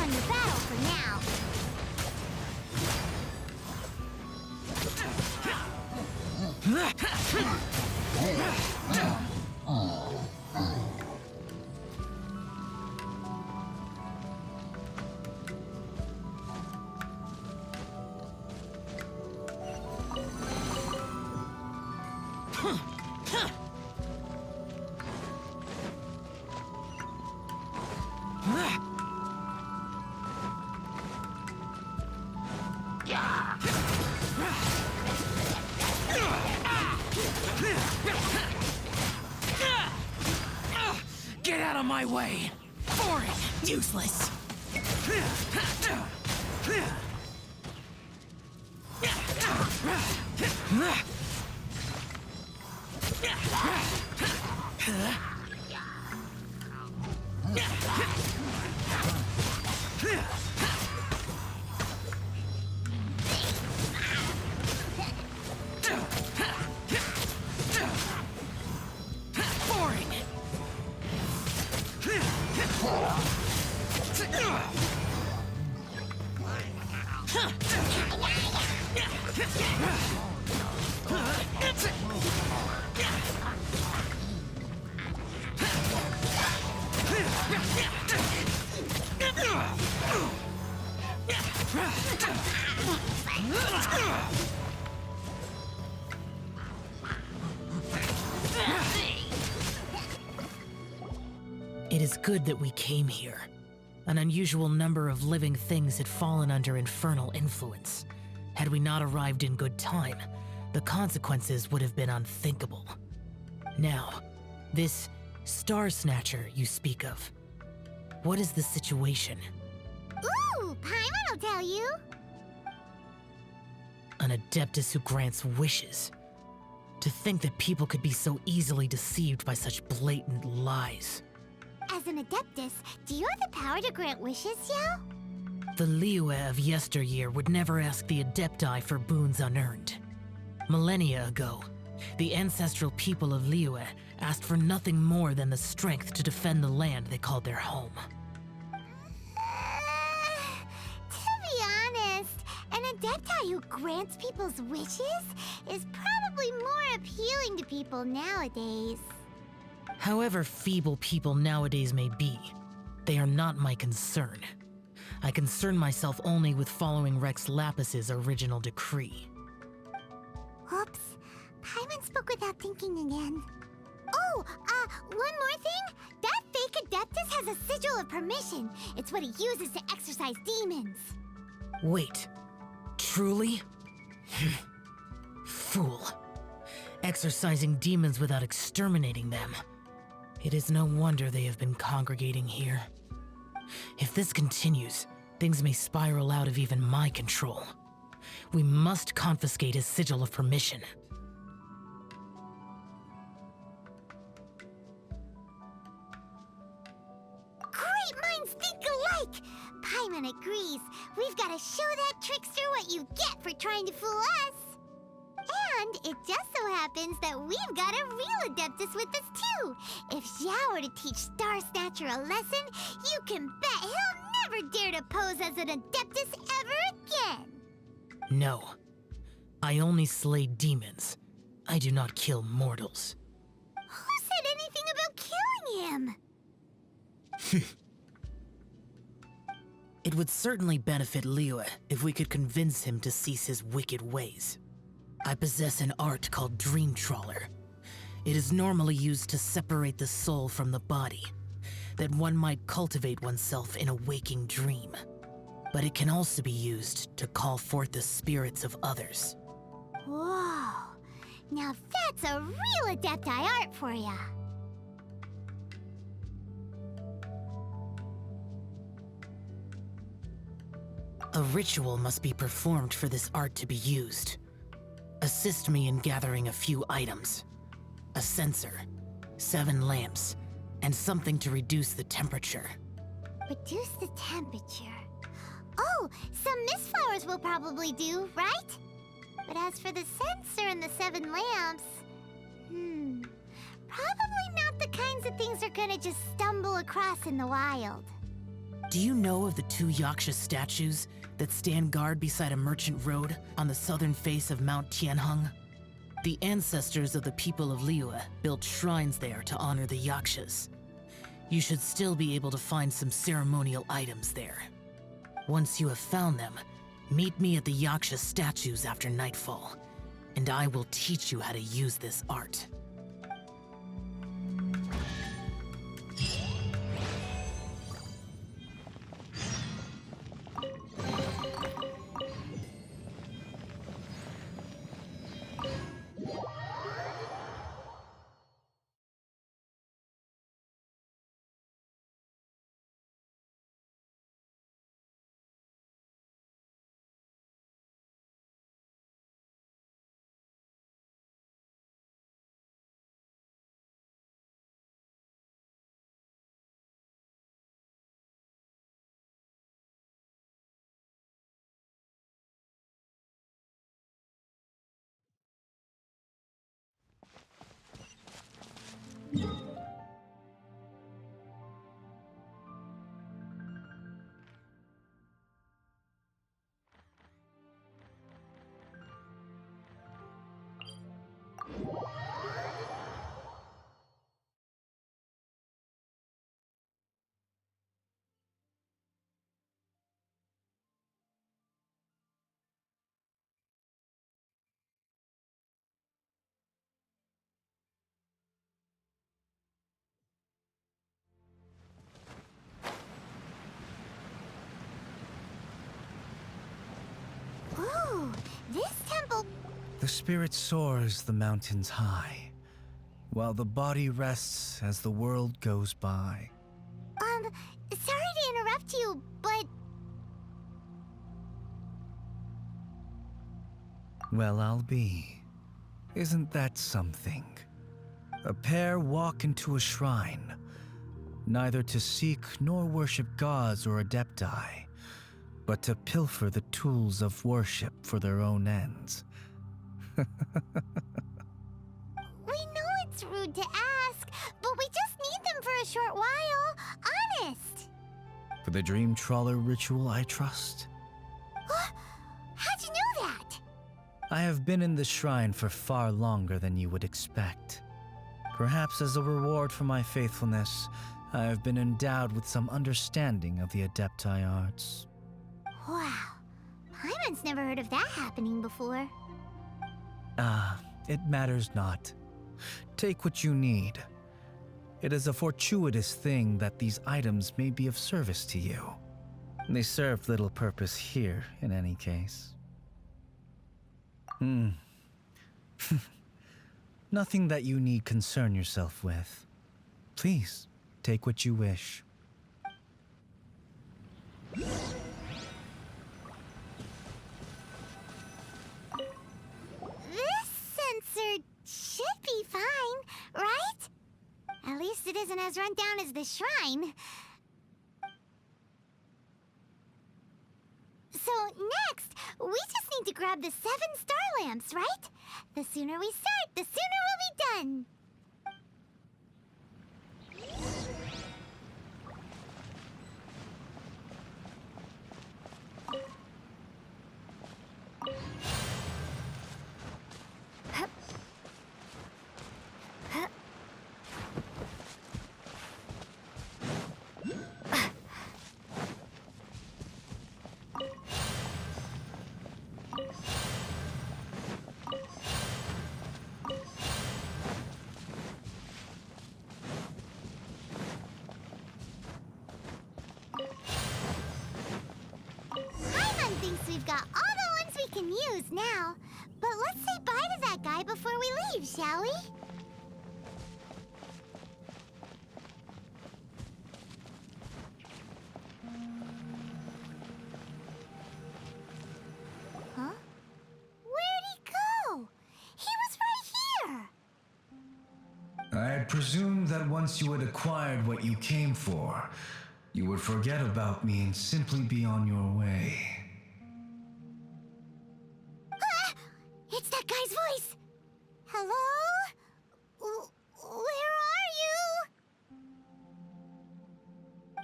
on your battle for now. Get out of my way! Boring! Useless! Boring! It is good that we came here. An unusual number of living things had fallen under infernal influence. Had we not arrived in good time, the consequences would have been unthinkable. Now, this Star Snatcher you speak of, what is the situation? Ooh, Paimon will tell you. An Adeptus who grants wishes. To think that people could be so easily deceived by such blatant lies. As an Adeptus, do you have the power to grant wishes, Yao? The Liyue of yesteryear would never ask the Adepti for boons unearned. Millennia ago, the ancestral people of Liyue asked for nothing more than the strength to defend the land they called their home. To be honest, an Adepti who grants people's wishes is probably more appealing to people nowadays. However feeble people nowadays may be, they are not my concern. I concern myself only with following Rex Lapis's original decree. Oops, Paimon spoke without thinking again. Oh, one more thing? That fake Adeptus has a sigil of permission. It's what he uses to exorcise demons. Wait, truly? Fool. Exorcising demons without exterminating them. It is no wonder they have been congregating here. If this continues, things may spiral out of even my control. We must confiscate his sigil of permission. Great minds think alike! Paimon agrees. We've got to show that trickster what you get for trying to fool us. And it just so happens that we've got a real Adeptus with us too. If Xiao were to teach Star Snatcher a lesson, you can bet he'll never dare to pose as an Adeptus ever again. No. I only slay demons. I do not kill mortals. Who said anything about killing him? It would certainly benefit Liyue if we could convince him to cease his wicked ways. I possess an art called Dream Trawler. It is normally used to separate the soul from the body, that one might cultivate oneself in a waking dream. But it can also be used to call forth the spirits of others. Whoa, now that's a real Adepti art for ya. A ritual must be performed for this art to be used. Assist me in gathering a few items. A censer, 7 lamps, and something to reduce the temperature. Reduce the temperature. Oh, some mist flowers will probably do, right? But as for the censer and the 7 lamps, probably not the kinds of things they're gonna just stumble across in the wild. Do you know of the two Yaksha statues that stand guard beside a merchant road on the southern face of Mount Tianheng? The ancestors of the people of Liyue built shrines there to honor the Yakshas. You should still be able to find some ceremonial items there. Once you have found them, meet me at the Yaksha statues after nightfall, and I will teach you how to use this art. Ooh, this temple... The spirit soars the mountains high, while the body rests as the world goes by. Sorry to interrupt you, but... Well, I'll be. Isn't that something? A pair walk into a shrine, neither to seek nor worship gods or adepti, but to pilfer the tools of worship for their own ends. We know it's rude to ask, but we just need them for a short while. Honest. For the Dream Trawler ritual, I trust. How'd you know that? I have been in the shrine for far longer than you would expect. Perhaps as a reward for my faithfulness, I have been endowed with some understanding of the adepti arts. Wow. Paimon's never heard of that happening before. It matters not. Take what you need. It is a fortuitous thing that these items may be of service to you. They served little purpose here, in any case. Nothing that you need concern yourself with. Please, take what you wish. This sensor should be fine, right? At least it isn't as run down as the shrine. So next, we just need to grab the 7 star lamps, right? The sooner we start, the sooner we'll be done. Paimon thinks we've got all the ones we can use now. But let's say bye to that guy before we leave, shall we? Huh? Where'd he go? He was right here! I had presumed that once you had acquired what you came for, you would forget about me and simply be on your way. Ah! It's that guy's voice! Hello? Where are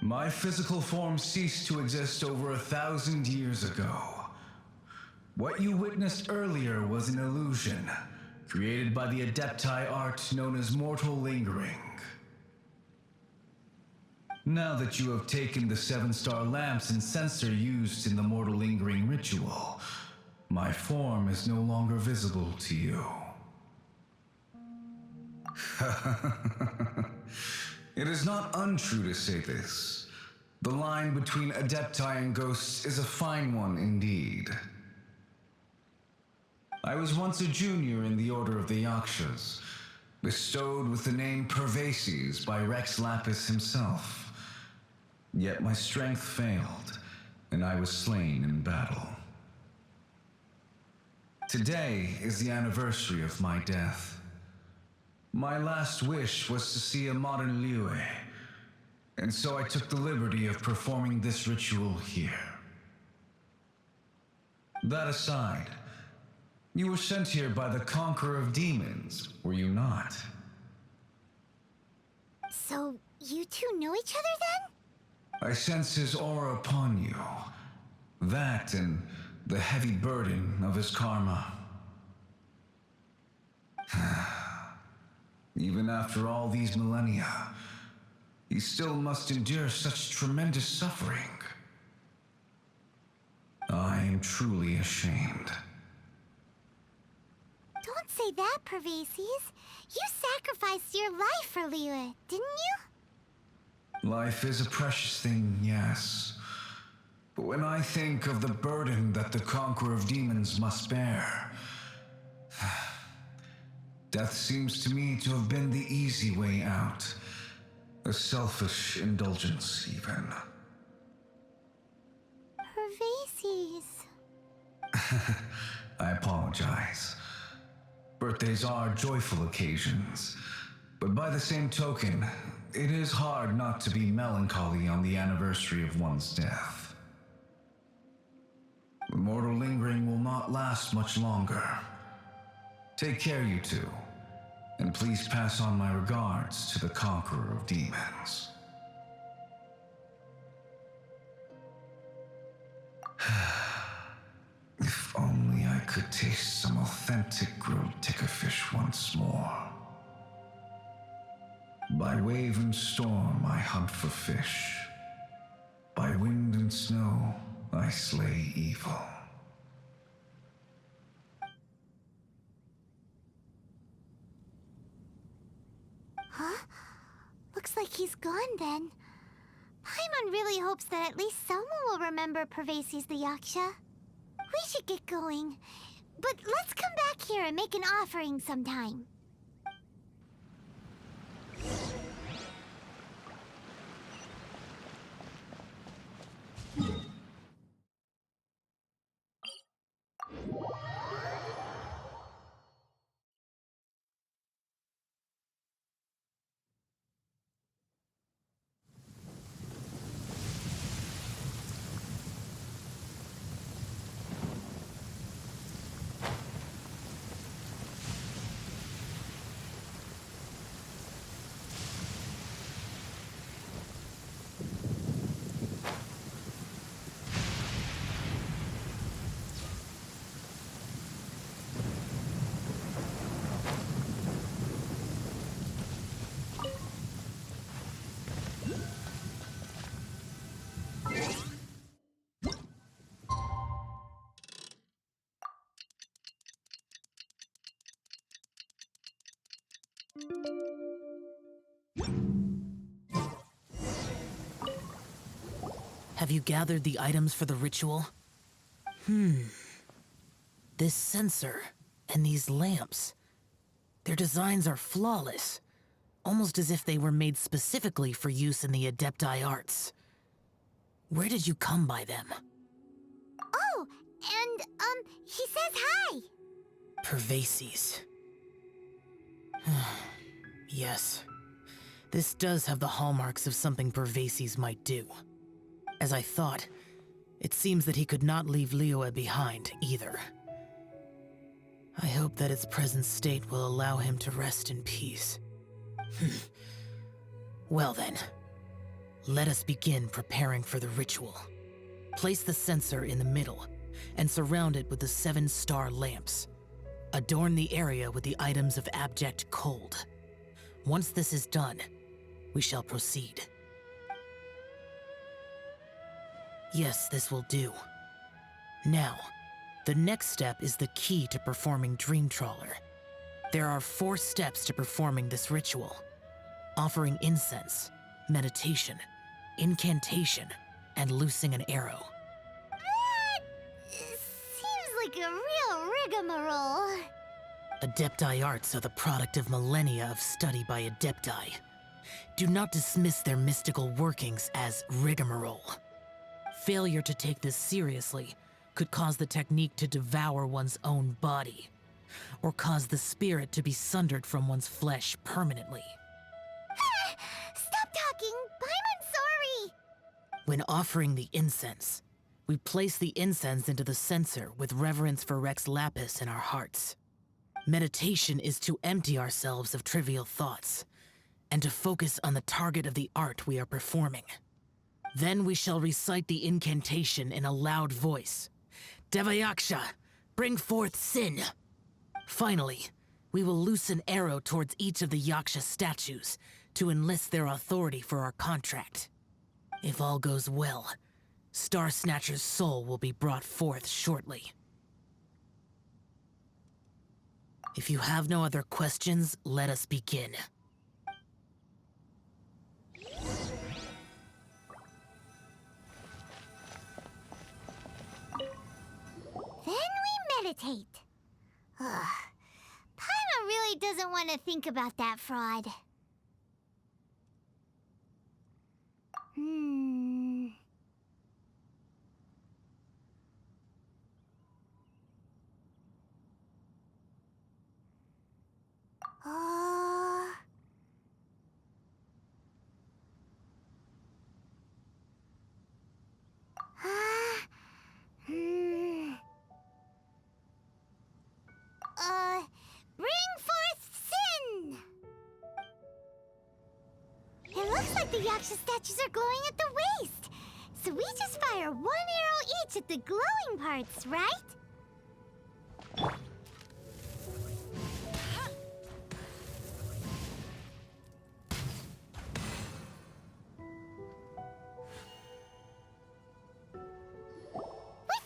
you? My physical form ceased to exist over 1,000 years ago. What you witnessed earlier was an illusion, created by the Adepti art known as mortal lingering. Now that you have taken the 7-star lamps and censer used in the mortal lingering ritual, my form is no longer visible to you. It is not untrue to say this. The line between Adepti and ghosts is a fine one indeed. I was once a junior in the Order of the Yakshas, bestowed with the name Pervases by Rex Lapis himself. Yet my strength failed, and I was slain in battle. Today is the anniversary of my death. My last wish was to see a modern Liyue, and so I took the liberty of performing this ritual here. That aside, you were sent here by the Conqueror of Demons, were you not? So, you two know each other then? I sense his aura upon you. That and the heavy burden of his karma. Even after all these millennia, he still must endure such tremendous suffering. I am truly ashamed. Don't say that, Pervases. You sacrificed your life for Liyue, didn't you? Life is a precious thing, yes. But when I think of the burden that the Conqueror of Demons must bear, death seems to me to have been the easy way out. A selfish indulgence, even. Pervases. I apologize. Birthdays are joyful occasions, but by the same token, it is hard not to be melancholy on the anniversary of one's death. The mortal lingering will not last much longer. Take care, you two, and please pass on my regards to the Conqueror of Demons. If only I could taste some authentic grilled tickerfish once more. By wave and storm I hunt for fish. By wind and snow I slay evil. Huh? Looks like he's gone then. Paimon really hopes that at least someone will remember Pervases the Yaksha. We should get going. But let's come back here and make an offering sometime. Have you gathered the items for the ritual? This censer and these lamps. Their designs are flawless, almost as if they were made specifically for use in the Adepti arts. Where did you come by them? Oh, and, he says hi! Pervases. Yes. This does have the hallmarks of something Pervases might do. As I thought, it seems that he could not leave Liyue behind, either. I hope that its present state will allow him to rest in peace. Well then, Let us begin preparing for the ritual. Place the censer in the middle and surround it with the 7-star lamps. Adorn the area with the items of abject cold. Once this is done, we shall proceed. Yes, this will do. Now, the next step is the key to performing Dream Trawler. There are 4 steps to performing this ritual: offering incense, meditation, incantation, and loosing an arrow. That seems like a real rigmarole. Adepti arts are the product of millennia of study by Adepti. Do not dismiss their mystical workings as rigmarole. Failure to take this seriously could cause the technique to devour one's own body, or cause the spirit to be sundered from one's flesh permanently. Stop talking! I'm sorry! When offering the incense, we place the incense into the censer with reverence for Rex Lapis in our hearts. Meditation is to empty ourselves of trivial thoughts, and to focus on the target of the art we are performing. Then we shall recite the incantation in a loud voice. Devayaksha, bring forth sin! Finally, we will loose an arrow towards each of the Yaksha statues to enlist their authority for our contract. If all goes well, Star Snatcher's soul will be brought forth shortly. If you have no other questions, let us begin. Then we meditate. Ugh. Paimon really doesn't want to think about that fraud. Bring forth sin! It looks like the Yaksha statues are glowing at the waist. So we just fire 1 arrow each at the glowing parts, right? We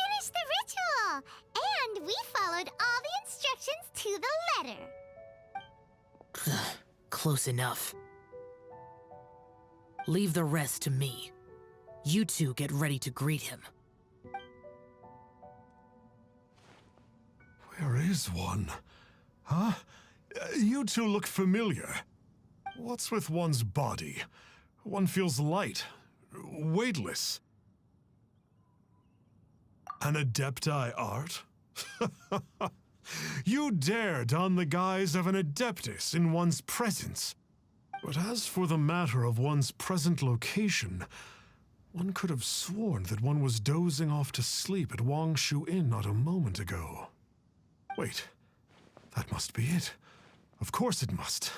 finished the ritual! And we followed all the instructions to the letter. Close enough. Leave the rest to me. You two get ready to greet him. Where is one? Huh? You two look familiar. What's with one's body? One feels light, weightless. An Adepti art? You dare don the guise of an Adeptus in one's presence. But as for the matter of one's present location, one could have sworn that one was dozing off to sleep at Wangshu Inn not a moment ago. Wait, that must be it. Of course it must.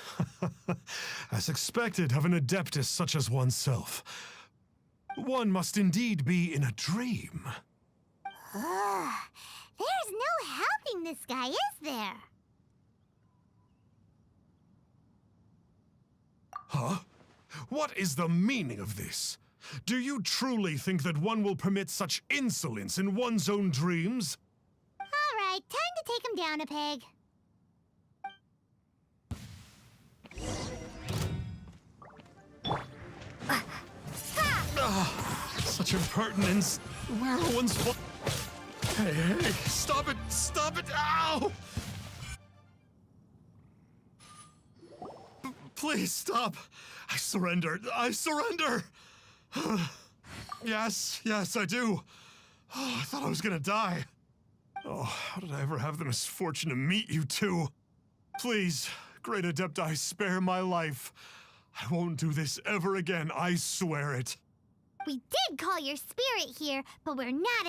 As expected of an Adeptus such as oneself. One must indeed be in a dream. There's no helping this guy, is there? Huh? What is the meaning of this? Do you truly think that one will permit such insolence in one's own dreams? All right, time to take him down a peg. Such impertinence. Where are one's Hey, hey, stop it! Stop it! Ow! Please stop! I surrender! I surrender! Yes, I do. Oh, I thought I was gonna die. Oh, how did I ever have the misfortune to meet you two? Please, Great Adepti, spare my life. I won't do this ever again, I swear it. We did call your spirit here, but we're not